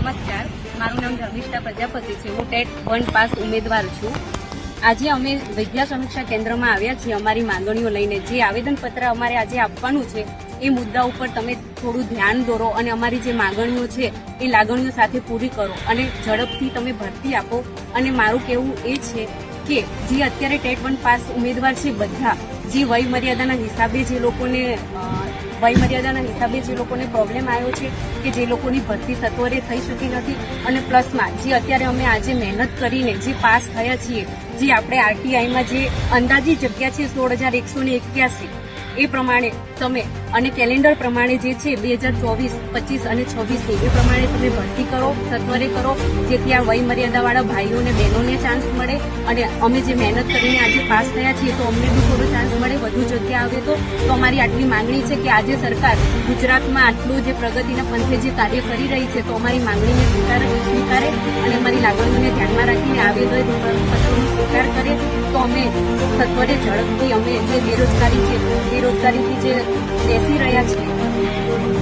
નમસ્કાર, મારું નામ ધર્મિષ્ઠા પ્રજાપતિ છે. હું ટેટ 1 પાસ ઉમેદવાર છું. આજે અમે વિદ્યા સમીક્ષા કેન્દ્રમાં આવ્યા છીએ અમારી માંગણીઓ લઈને. જે આવેદનપત્ર અમારે આજે આપવાનું છે એ મુદ્દા ઉપર તમે થોડું ધ્યાન દોરો અને અમારી જે માંગણીઓ છે એ લાગણીઓ સાથે પૂરી કરો અને ઝડપથી તમે ભરતી આપો. અને મારું કહેવું એ છે કે જે અત્યારે ટેટ 1 પાસ ઉમેદવાર છે બધા જે વય મર્યાદાના હિસાબે જે લોકોને પ્રોબ્લેમ આવ્યો છે કે જે લોકોની ભરતી સત્વરે થઈ શકી નથી અને પ્લસમાં જે અત્યારે અમે આજે મહેનત કરીને જે પાસ થયા છીએ, જે આપણે આરટીઆઈમાં જે અંદાજિત જગ્યા છે 16,181 એ પ્રમાણે તમે અને કેલેન્ડર પ્રમાણે જે છે 2024, 25 અને 26ની એ પ્રમાણે તમે ભરતી કરો, સત્વરે કરો, જેથી આ વય મર્યાદાવાળા ભાઈઓ અને બહેનોને ચાન્સ મળે અને અમે જે મહેનત કરીને આજે પાસ થયા છીએ તો અમને બી થોડો ચાન્સ મળે, વધુ જગ્યા આવે તો અમારી આટલી માંગણી છે કે આજે સરકાર ગુજરાતમાં આટલું જે પ્રગતિના પંથે જે કાર્ય કરી રહી છે તો અમારી માંગણીને સ્વીકારે અને અમારી લાગણીઓને ધ્યાનમાં રાખીને આવેદનપત્રોનો સ્વીકાર કરે તો અમે સત્વરે ઝડપથી અમે જે બેરોજગારીથી જે બેસી રહ્યા છીએ,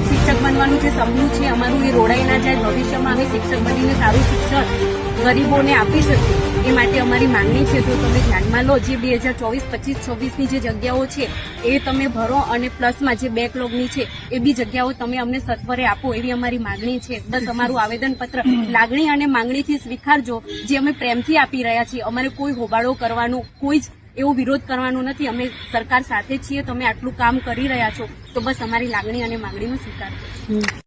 શિક્ષક બનવાનું જે સપનું છે અમારું એ રોડાઈ ના જાય. ભવિષ્યમાં અમે શિક્ષક બનીને સારું શિક્ષણ ગરીબોને આપી શકીએ એ માટે અમારી માંગણી છે. તો તમે ધ્યાનમાં લો, જે 2024, 25, 26ની જે જગ્યાઓ છે એ તમે ભરો અને પ્લસમાં જે બેકલોગની છે એ બી જગ્યાઓ તમે અમને સત્વરે આપો એવી અમારી માંગણી છે. બસ અમારું આવેદનપત્ર લાગણી અને માંગણીથી સ્વીકારજો. જે અમે પ્રેમથી આપી રહ્યા છીએ, અમારે કોઈ હોબાળો કરવાનું, કોઈ જ એવો વિરોધ કરવાનો નથી. અમે સરકાર સાથે છીએ, તમે આટલું કામ કરી રહ્યા છો તો બસ અમારી લાગણી અને માંગણીનો સ્વીકાર કરો.